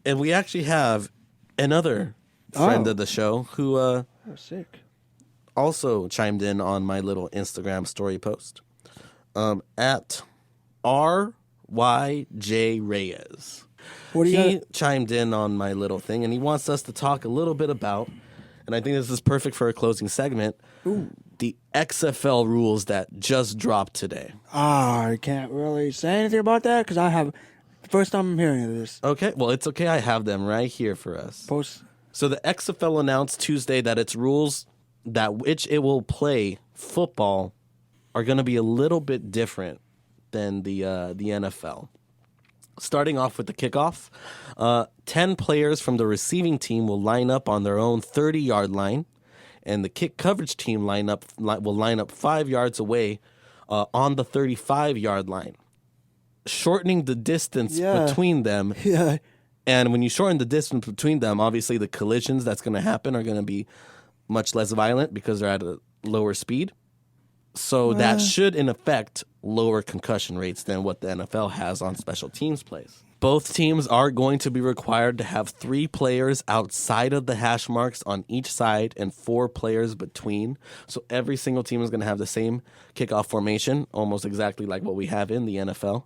And we actually have another friend of the show who sick. also chimed in on my little Instagram story post at RYJ Reyes. He chimed in on my little thing, and he wants us to talk a little bit about, and I think this is perfect for a closing segment, the XFL rules that just dropped today. I can't really say anything about that because first time I'm hearing of this. Okay, well, it's okay. I have them right here for us. Post. So the XFL announced Tuesday that its rules that which it will play football are going to be a little bit different than the NFL. Starting off with the kickoff, 10 players from the receiving team will line up on their own 30-yard line, and the kick coverage team will line up 5 yards away on the 35-yard line, shortening the distance between them. Yeah. And when you shorten the distance between them, obviously the collisions that's going to happen are going to be much less violent because they're at a lower speed. So that should, in effect, lower concussion rates than what the NFL has on special teams plays. Both teams are going to be required to have 3 players outside of the hash marks on each side and 4 players between. So every single team is going to have the same kickoff formation, almost exactly like what we have in the NFL.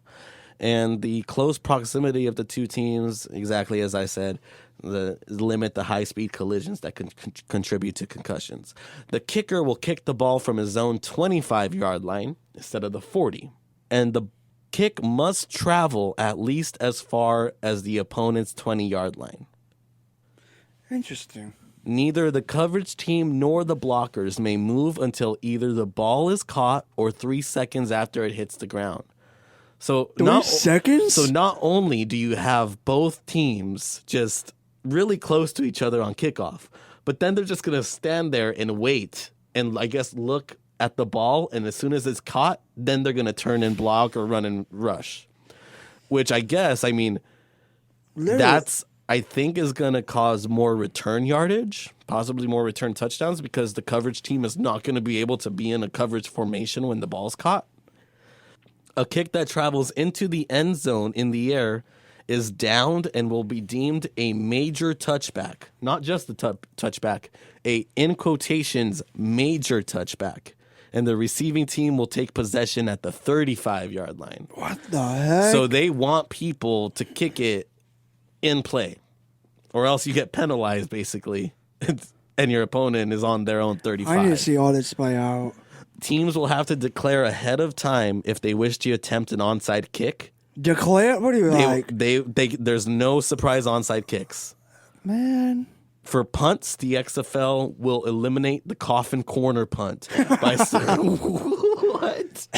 And the close proximity of the two teams, exactly as I said, limit the high-speed collisions that can contribute to concussions. The kicker will kick the ball from his own 25-yard line instead of the 40. And the kick must travel at least as far as the opponent's 20-yard line. Interesting. Neither the coverage team nor the blockers may move until either the ball is caught or 3 seconds after it hits the ground. So 3 seconds? So not only do you have both teams just really close to each other on kickoff, but then they're just going to stand there and wait and, I guess, look at the ball, and as soon as it's caught, then they're going to turn and block or run and rush. Which I guess, I mean, that's, I think, is going to cause more return yardage, possibly more return touchdowns, because the coverage team is not going to be able to be in a coverage formation when the ball's caught. A kick that travels into the end zone in the air is downed and will be deemed a major touchback. Not just a touchback, a, in quotations, major touchback. And the receiving team will take possession at the 35-yard line. What the heck? So they want people to kick it in play, or else you get penalized, basically, and your opponent is on their own 35. I need to see all this play out. Teams will have to declare ahead of time if they wish to attempt an onside kick. Declare? What do you like? There's no surprise onside kicks. Man. For punts, the XFL will eliminate the coffin corner punt by what?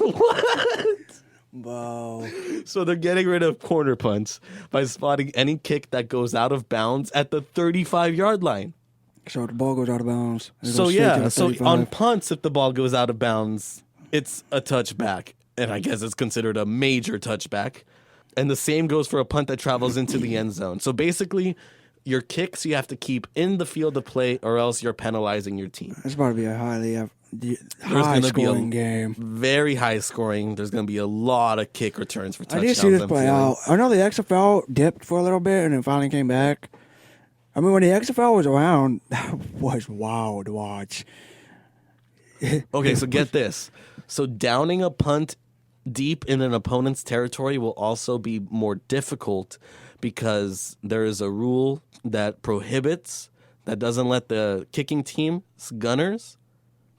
What? Wow. So they're getting rid of corner punts by spotting any kick that goes out of bounds at the 35-yard line. So the ball goes out of bounds. So on punts, if the ball goes out of bounds, it's a touchback. And I guess it's considered a major touchback. And the same goes for a punt that travels into the end zone. So basically, your kicks you have to keep in the field of play, or else you're penalizing your team. It's about to be a high-scoring game. Very high scoring. There's going to be a lot of kick returns for touchdowns. I did see this play out. I know the XFL dipped for a little bit and then finally came back. I mean, when the XFL was around, that was wild to watch. Okay, so get this. So downing a punt deep in an opponent's territory will also be more difficult because there is a rule that doesn't let the kicking team's gunners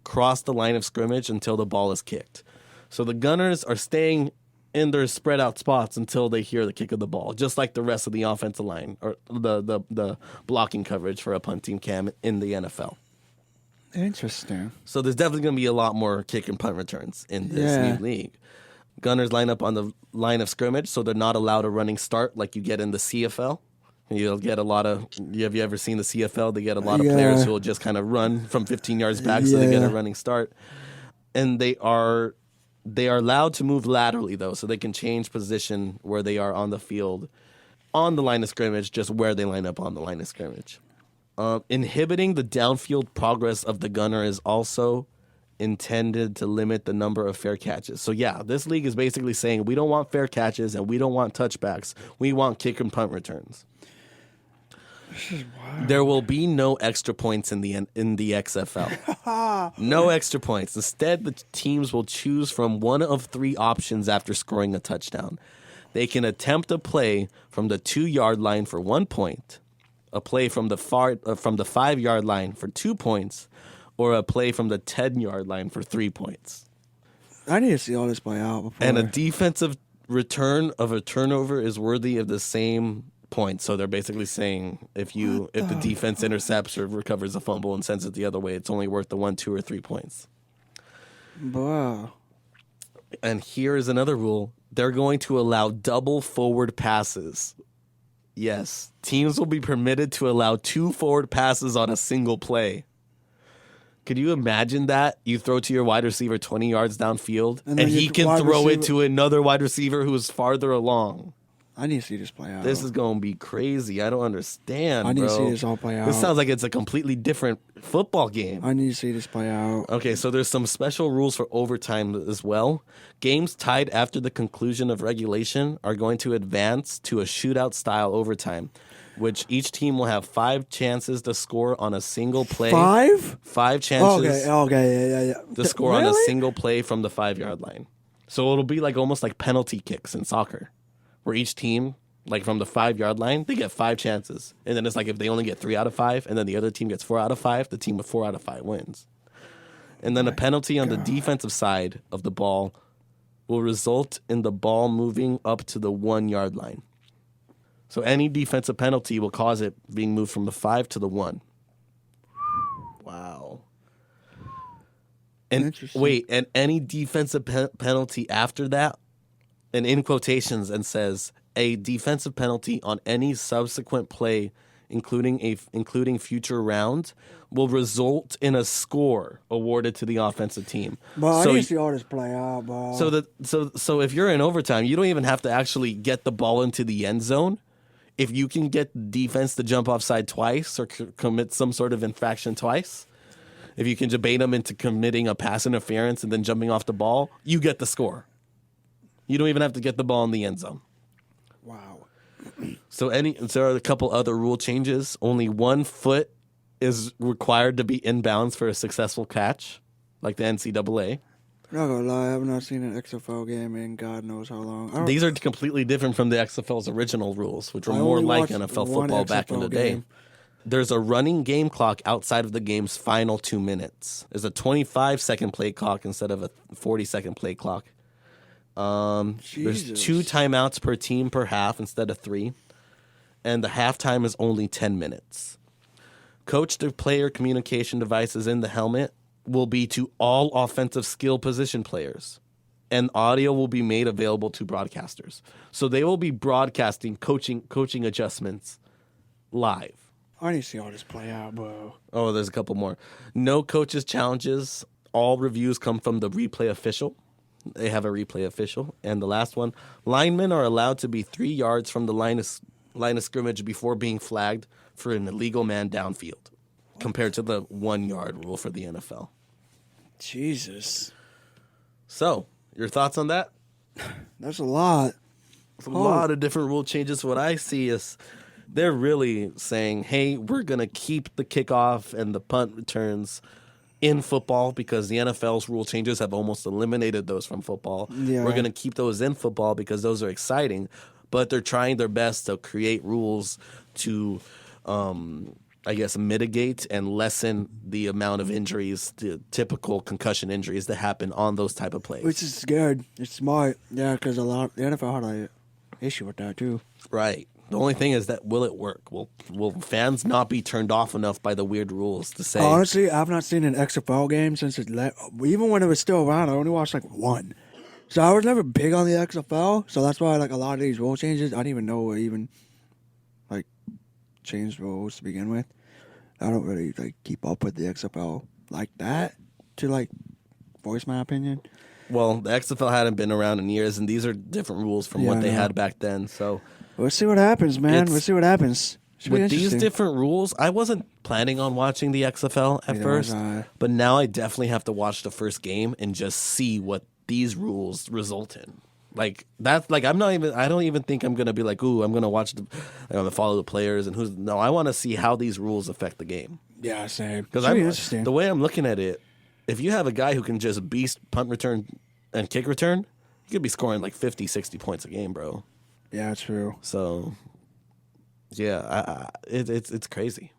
cross the line of scrimmage until the ball is kicked. So the gunners are staying in their spread out spots until they hear the kick of the ball, just like the rest of the offensive line or the blocking coverage for a punt team can in the NFL. Interesting. So there's definitely going to be a lot more kick and punt returns in this new league. Gunners line up on the line of scrimmage, so they're not allowed a running start like you get in the CFL. You'll get a lot of. Have you ever seen the CFL? They get a lot of players who will just kind of run from 15 yards back, so they get a running start. And they are allowed to move laterally though, so they can change position where they are on the field, on the line of scrimmage, just where they line up on the line of scrimmage. Inhibiting the downfield progress of the gunner is also intended to limit the number of fair catches. So yeah, this league is basically saying we don't want fair catches and we don't want touchbacks. We want kick and punt returns. There will be no extra points in the XFL. No extra points. Instead, the teams will choose from one of 3 options after scoring a touchdown. They can attempt a play from the 2-yard line for 1 point, a play from the 5-yard line for 2 points, or a play from the 10-yard line for 3 points. I need to see all this play out before. And a defensive return of a turnover is worthy of the same point. So they're basically saying if the defense intercepts or recovers a fumble and sends it the other way, it's only worth the 1, 2, or 3 points. Wow. And here is another rule. They're going to allow double forward passes. Yes, teams will be permitted to allow 2 forward passes on a single play. Could you imagine that? You throw to your wide receiver 20 yards downfield, and he can throw it to another wide receiver who is farther along. I need to see this play out. This is going to be crazy. I don't understand, I need bro. to see this all play out. This sounds like it's a completely different football game. I need to see this play out. Okay, so there's some special rules for overtime as well. Games tied after the conclusion of regulation are going to advance to a shootout-style overtime, which each team will have 5 chances to score on a single play. 5? 5 chances Okay, yeah. to score on a single play from the 5-yard line. So it'll be like almost like penalty kicks in soccer, where each team, like from the 5-yard line, they get 5 chances. And then it's like if they only get 3 out of 5, and then the other team gets 4 out of 5, the team with 4 out of 5 wins. And then a penalty on the defensive side of the ball will result in the ball moving up to the 1-yard line. So any defensive penalty will cause it being moved from the 5 to the 1. Wow. And wait, and any defensive penalty after that, and in quotations, and says a defensive penalty on any subsequent play, including future round, will result in a score awarded to the offensive team. Bro, I need to see all this play out, bro. So if you're in overtime, you don't even have to actually get the ball into the end zone. If you can get the defense to jump offside twice or commit some sort of infraction twice, if you can debate them into committing a pass interference and then jumping off the ball, you get the score. You don't even have to get the ball in the end zone. Wow. So there are a couple other rule changes. Only 1 foot is required to be inbounds for a successful catch, like the NCAA. Not gonna lie, I've not seen an XFL game in God knows how long. These are completely different from the XFL's original rules, which were more like NFL football back in the day. There's a running game clock outside of the game's final 2 minutes. There's a 25-second play clock instead of a 40-second play clock. There's 2 timeouts per team per half instead of 3. And the halftime is only 10 minutes. Coach-to-player communication devices in the helmet will be to all offensive skill position players, and audio will be made available to broadcasters. So they will be broadcasting coaching adjustments live. I need to see all this play out, bro. Oh, there's a couple more. No coaches challenges. All reviews come from the replay official. They have a replay official. And the last one, linemen are allowed to be 3 yards from the line of scrimmage before being flagged for an illegal man downfield, compared to the 1-yard rule for the NFL. Jesus. So, your thoughts on that? That's a lot. It's a lot of different rule changes. What I see is they're really saying, hey, we're going to keep the kickoff and the punt returns in football because the NFL's rule changes have almost eliminated those from football. Yeah. We're going to keep those in football because those are exciting, but they're trying their best to create rules to mitigate and lessen the amount of injuries, the typical concussion injuries that happen on those type of plays. Which is good. It's smart. Yeah, because the NFL had an issue with that too. Right. The only thing is that will it work? Will fans not be turned off enough by the weird rules to say? Honestly, I've not seen an XFL game since even when it was still around. I only watched like 1. So I was never big on the XFL. So that's why like a lot of these rule changes, I didn't even know what even like changed rules to begin with. I don't really like keep up with the XFL like that to like voice my opinion. Well, the XFL hadn't been around in years, and these are different rules from what they had back then. So let's see what happens, man. Let's see what happens. Should be with these interesting. different rules, I wasn't planning on watching the XFL at Neither was first, I. but now I definitely have to watch the first game and just see what these rules result in. Like that's like I don't even think I'm gonna be like, ooh, I'm gonna watch I'm gonna follow the players and who's no, I want to see how these rules affect the game. Yeah, same. Because Should be interesting. the way I'm looking at it, if you have a guy who can just beast punt return and kick return, he could be scoring like 50, 60 points a game, bro. Yeah, true. So, yeah, it's crazy.